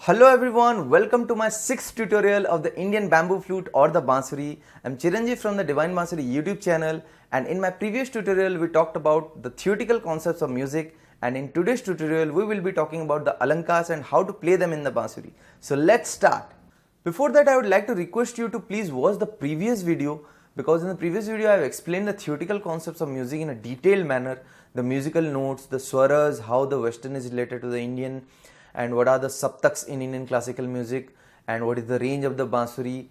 Hello everyone, welcome to my 6th tutorial of the Indian bamboo flute or the Bansuri. I'm Chiranjeev from the Divine Bansuri YouTube channel, and in my previous tutorial we talked about the theoretical concepts of music, and in today's tutorial we will be talking about the Alankars and how to play them in the Bansuri. So let's start. Before that, I would like to request you to please watch the previous video, because in the previous video I have explained the theoretical concepts of music in a detailed manner, the musical notes, the swaras, how the Western is related to the Indian, and what are the saptaks in Indian classical music, and what is the range of the Bansuri,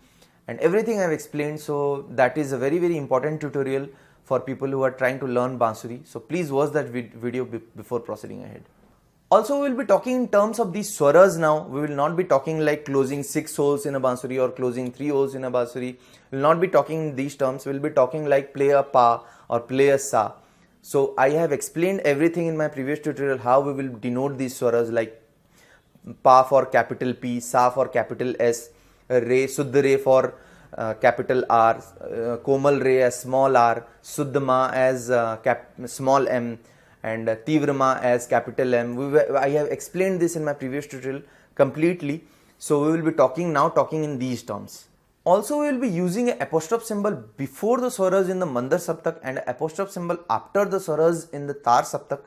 and everything I have explained. So that is a very important tutorial for people who are trying to learn Bansuri. So please watch that video before proceeding ahead. Also, we will be talking in terms of these swaras now. We will not be talking like closing 6 holes in a Bansuri or closing 3 holes in a Bansuri. We will not be talking in these terms. We will be talking like play a pa or play a sa. So I have explained everything in my previous tutorial, how we will denote these swaras, like pa for capital P, sa for capital S, re, Suddha re for capital R, Komal re as small r, Suddha ma as small m, and Tivrama as capital M. I have explained this in my previous tutorial completely. So we will be talking in these terms. Also, we will be using an apostrophe symbol before the swaras in the Mandar Saptak and an apostrophe symbol after the swaras in the Tar Saptak.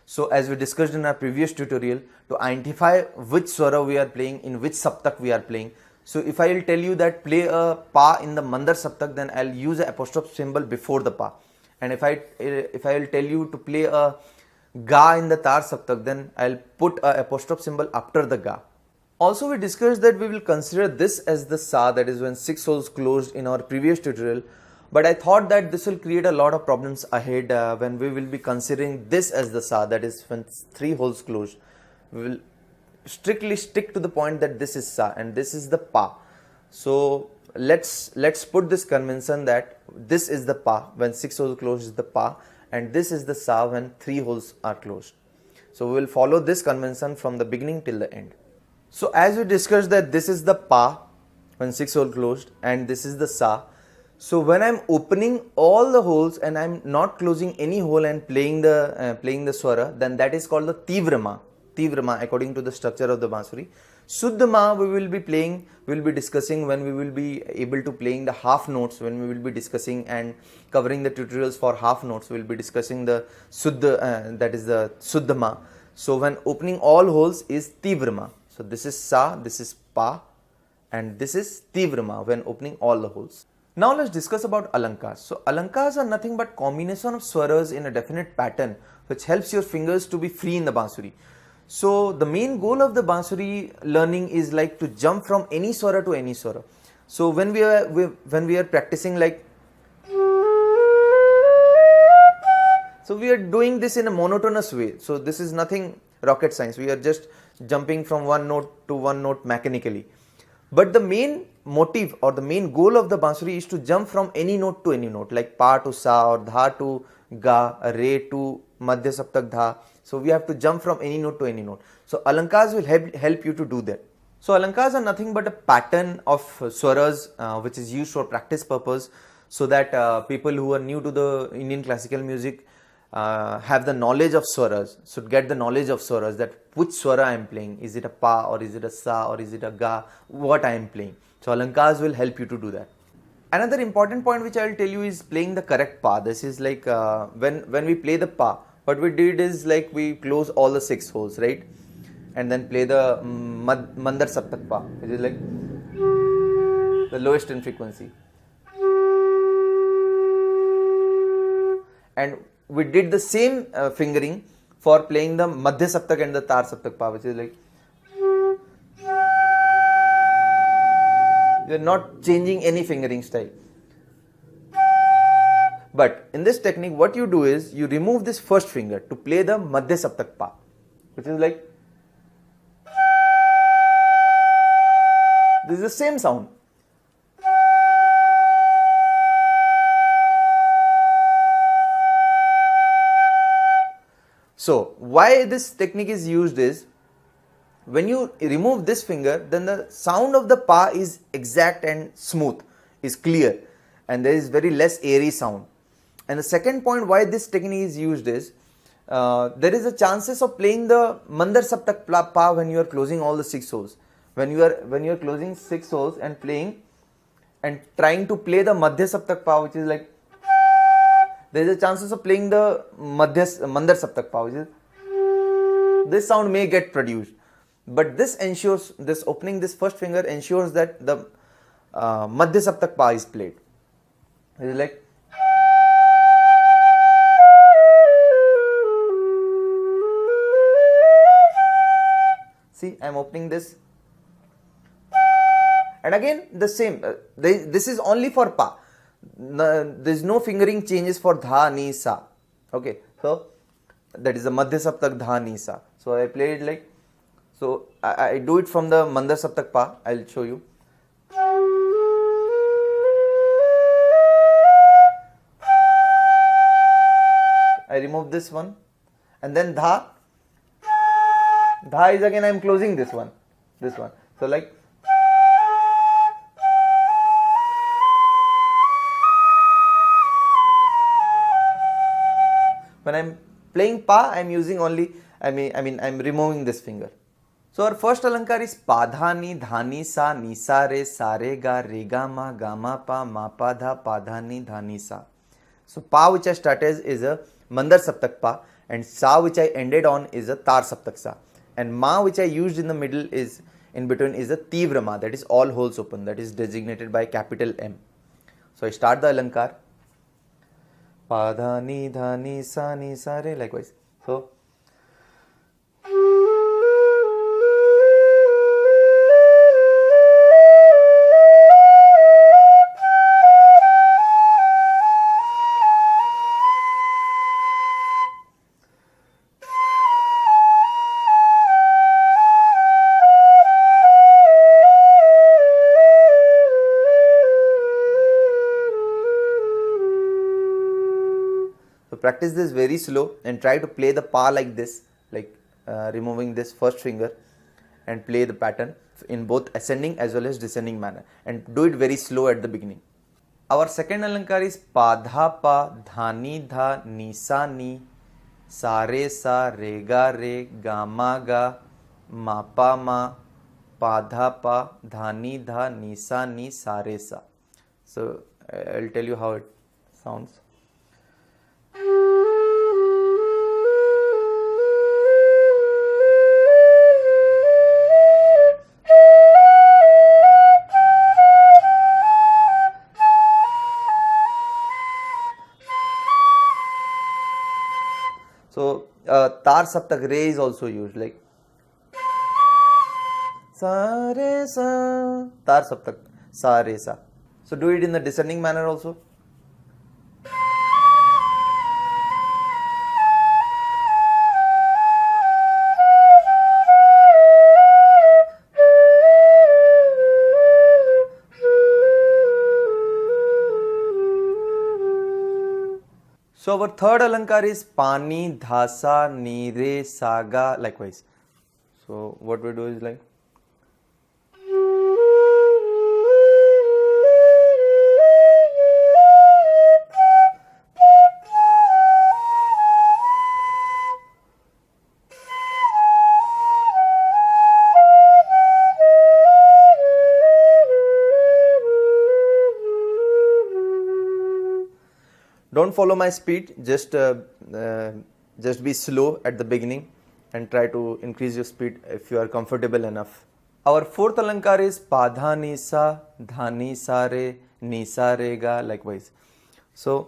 So as we discussed in our previous tutorial, to identify which swara we are playing, in which saptak we are playing. So if I will tell you that play a pa in the Mandar Saptak, then I'll use an apostrophe symbol before the pa. And if I will tell you to play a ga in the Tar Saptak, then I'll put an apostrophe symbol after the ga. Also, we discussed that we will consider this as the sa, that is when 6 holes closed in our previous tutorial. But I thought that this will create a lot of problems ahead when we will be considering this as the sa, that is when 3 holes closed. We will strictly stick to the point that this is sa and this is the pa. So let's put this convention that this is the pa when 6 holes closed is the pa, and this is the sa when 3 holes are closed. So we will follow this convention from the beginning till the end. So as we discussed that this is the pa when 6 holes closed and this is the sa. So when I'm opening all the holes and I'm not closing any hole and playing the swara, then that is called the Tivrama according to the structure of the Bansuri. Suddhama we will be discussing when we will be able to playing the half notes, when we will be discussing and covering the tutorials for half notes. We will be discussing the Suddha, that is the Suddhama. So when opening all holes is Tivrama. So this is sa, this is pa, and this is Tivrama when opening all the holes. Now let's discuss about Alankars. So Alankars are nothing but combination of swaras in a definite pattern which helps your fingers to be free in the Bansuri. So the main goal of the Bansuri learning is like to jump from any swara to any swara. So when we are practicing like, so we are doing this in a monotonous way. So this is nothing rocket science. We are just jumping from one note to one note mechanically. But the main motive or the main goal of the Bansuri is to jump from any note to any note, like pa to sa or dha to ga, re to madhya saptak dha. So we have to jump from any note to any note. So Alankars will help you to do that. So Alankars are nothing but a pattern of swaras which is used for practice purpose, so that people who are new to the Indian classical music have the knowledge of swaras, should get the knowledge of swaras, that which swara I am playing, is it a pa or is it a sa or is it a ga, what I am playing. So Alankars will help you to do that. Another important point which I will tell you is playing the correct pa. This is like when we play the pa, what we did is like we close all the 6 holes, right? And then play the Mandar Saptak pa, which is like the lowest in frequency. And we did the same fingering for playing the Madhya Saptak and the Tar Saptak pa, which is like, we are not changing any fingering style. But in this technique, what you do is you remove this first finger to play the Madhya Saptak pa, which is like, this is the same sound. So why this technique is used is, when you remove this finger, then the sound of the pa is exact and smooth, is clear, and there is very less airy sound. And the second point why this technique is used is, there is a chances of playing the Mandar Saptak Pa when you are closing all the 6 holes. when you are closing 6 holes and playing and trying to play the Madhya Saptak Pa, which is like, there is a chances of playing the Mandar Saptak Pa, which is, this sound may get produced, but this ensures, this opening this first finger ensures that the Madhya Saptak Pa is played. It is like, see, I am opening this, and again the same, this is only for Pa. There is no fingering changes for Dha, Ni, Sa. Okay, so that is the Madhya Saptak Dha, Ni, Sa. So I play it like, so I do it from the Mandar Saptak Pa. I will show you. I remove this one, and then Dha. Dha is again I am closing this one. So like, when I am playing Pa, I am using only, I am removing this finger. So our first Alankar is Pa, Dha, Ni, Dha, Ni, Sa, Ni, Sa, Re, Sa, Re, Ga, Re, Ga, Ma, Ga, Ma, Pa, Ma, Pa, Dha, Pa, Dha, Ni, Dha, Ni, Sa. So Pa, which I started is a Mandar Saptak Pa, and Sa, which I ended on, is a Tar Saptak Sa, and Ma, which I used in the middle, is in between, is a Tivra Ma, that is all holes open, that is designated by capital M. So I start the Alankar, Pa, Dha, Ni, Sa, Re, likewise. So practice this very slow and try to play the Pa like this, like removing this first finger, and play the pattern in both ascending as well as descending manner, and do it very slow at the beginning. Our second Alankar is Pa, Dha, Pa, Dha, Ni, Dha, Ni, Sa, Ni, Sa, Re, Sa, Re, Ga, Re, Ga, Ma, Ga, Ma, Pa, Ma, Pa, Dha, Pa, Dha, Ni, Dha, Ni, Sa, Ni, Sa, Re, Sa. So I'll tell you how it sounds. So Tar Saptak Re is also used, like Sa, Re, Sa, Tar Saptak, Sa, Re, Sa. So do it in the descending manner also. So our third Alankar is Pani, Dhasa, Ni, Re, Sa, Ga, likewise. So what we do is like, don't follow my speed, just be slow at the beginning and try to increase your speed if you are comfortable enough. Our fourth Alankar is Pa, Dha, Ni, Sa, Dha, Ni, Sa, Re, Ni, Sa, Re, Ga, likewise. So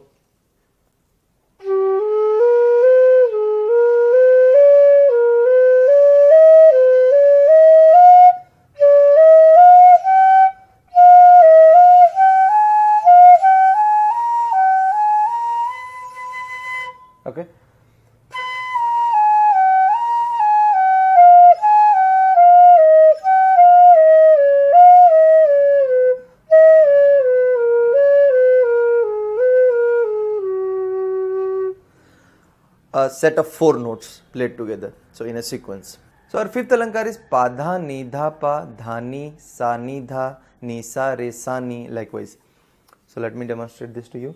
okay. A set of 4 notes played together, so in a sequence. So our fifth Alankar is Pa, Dha, Ni, Dha, Pa, Dha, Ni, Sa, Ni, Dha, Ni, Sa, Re, Sa, Ni, likewise. So let me demonstrate this to you.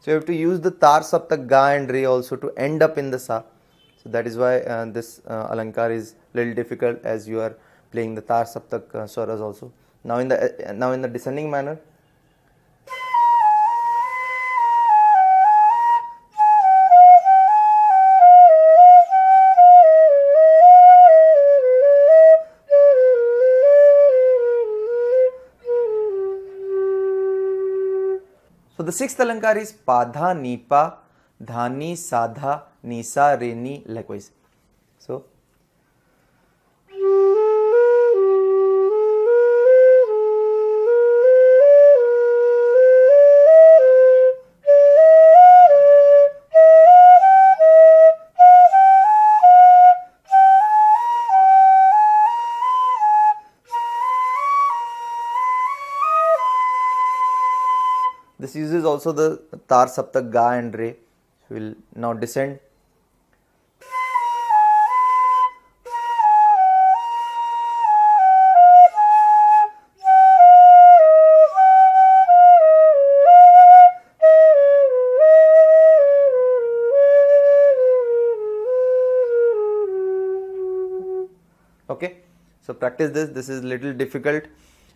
So you have to use the tar, saptak, ga and re also to end up in the sa. So that is why this alankar is little difficult as you are playing the tar, saptak swaras also. Now in the descending manner. So the sixth alankar is padha, nipa, dhani, sadha, nisa, reni, likewise. So this uses also the tar, saptak, ga and re. We will now descend. Okay, so practice this. This is little difficult,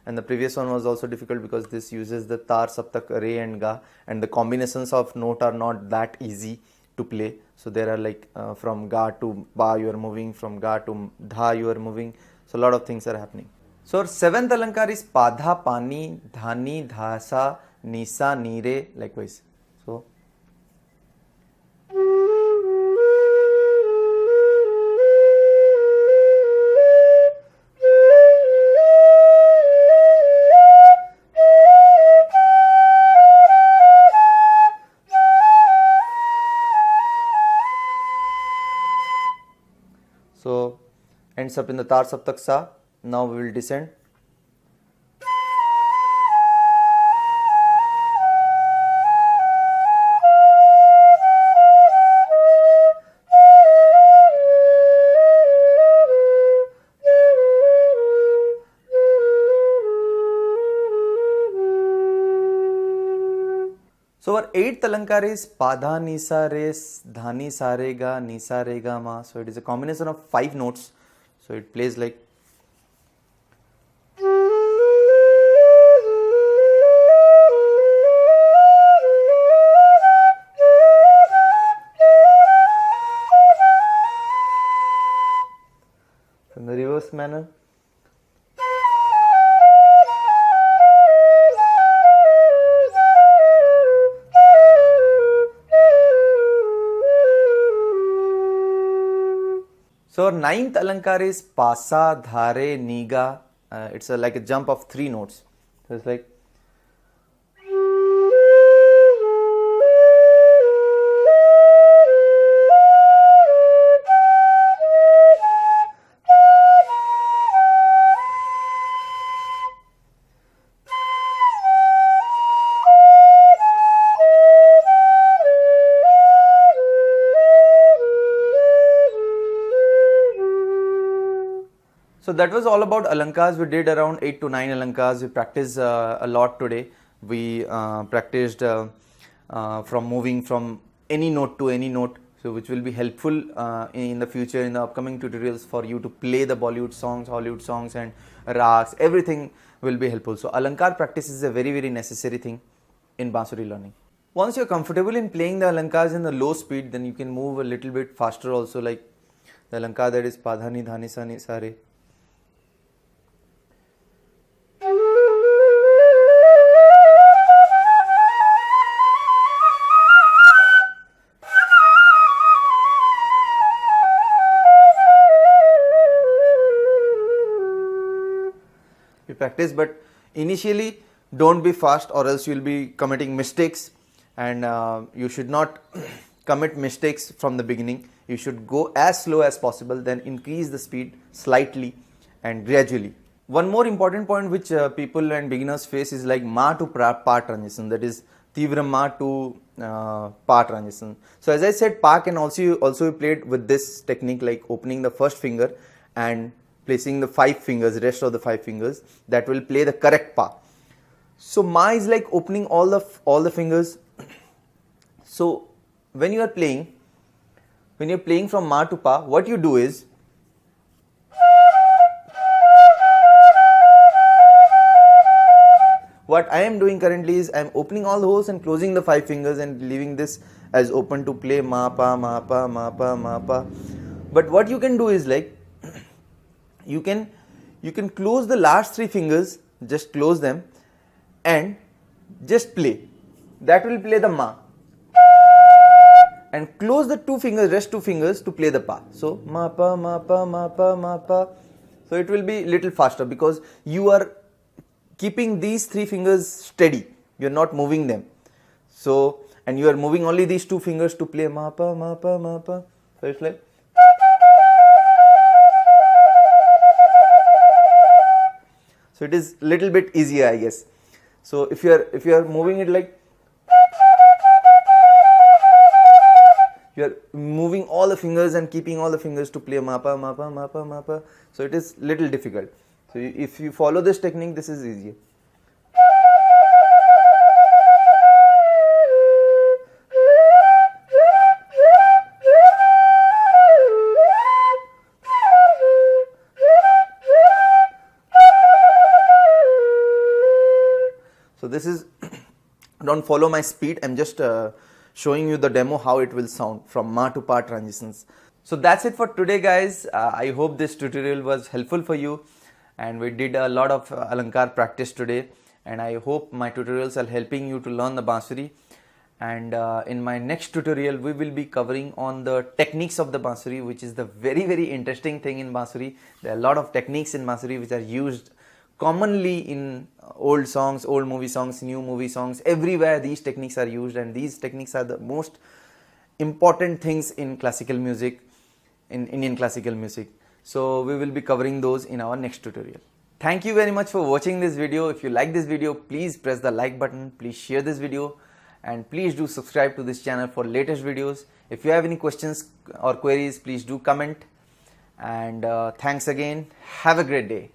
and the previous one was also difficult because this uses the tar, saptak, re and ga, and the combinations of note are not that easy to play. So there are like from ga to ba you are moving, from ga to dha you are moving. So a lot of things are happening. So our seventh alankar is padha, pani, dhani, dhasa, nisa, nire, likewise. So ends up in the tar, saptak, sa. Now we will descend. So our eighth alankar is padha, nisa, re, dhani, sa, re, ga, nisa, re, ga, ma. So it is a combination of 5 notes. So it plays like. In the reverse manner. So our ninth alankar is pasa, dhare, niga. It's like a jump of 3 notes. So it's like. So that was all about alankars. We did around 8 to 9 alankars. We practiced a lot today. We practiced from moving from any note to any note, so which will be helpful in the future, in the upcoming tutorials, for you to play the Bollywood songs, Hollywood songs and rags. Everything will be helpful. So alankar practice is a very necessary thing in Bansuri learning. Once you're comfortable in playing the alankars in the low speed, then you can move a little bit faster also, like the alankar that is padhani, dhani, sa, ni, sa, re. Practice, but initially don't be fast or else you will be committing mistakes, and you should not commit mistakes from the beginning. You should go as slow as possible, then increase the speed slightly and gradually. One more important point which people and beginners face is like ma to pa transition, that is tivra ma to pa transition. So as I said, pa can also be played with this technique, like opening the first finger and placing the 5 fingers, rest of the 5 fingers, that will play the correct pa. So ma is like opening all the fingers So when you are playing from ma to pa, what you do is what I am doing currently is I am opening all the holes and closing the 5 fingers and leaving this as open to play ma pa ma pa ma pa ma pa. But what you can do is like you can close the last 3 fingers, just close them and just play. That will play the ma, and close the rest 2 fingers to play the pa. So ma pa ma pa ma pa ma pa. So it will be little faster because you are keeping these 3 fingers steady. You are not moving them. So, and you are moving only these 2 fingers to play ma pa ma pa ma pa. So it's like. So it is little bit easier, I guess. So if you are moving it like, you are moving all the fingers and keeping all the fingers to play ma pa ma pa ma pa ma pa. So it is little difficult. So if you follow this technique, this is easier. So this is, don't follow my speed, I'm just showing you the demo how it will sound from ma to pa transitions. So that's it for today, guys. I hope this tutorial was helpful for you, and we did a lot of Alankar practice today, and I hope my tutorials are helping you to learn the Bansuri. And in my next tutorial we will be covering on the techniques of the Bansuri, which is the very interesting thing in Bansuri. There are a lot of techniques in Bansuri which are used commonly in old songs, old movie songs, new movie songs. Everywhere these techniques are used, and these techniques are the most important things in classical music, in Indian classical music. So we will be covering those in our next tutorial. Thank you very much for watching this video. If you like this video, please press the like button, please share this video, and please do subscribe to this channel for latest videos. If you have any questions or queries, please do comment. And thanks again. Have a great day.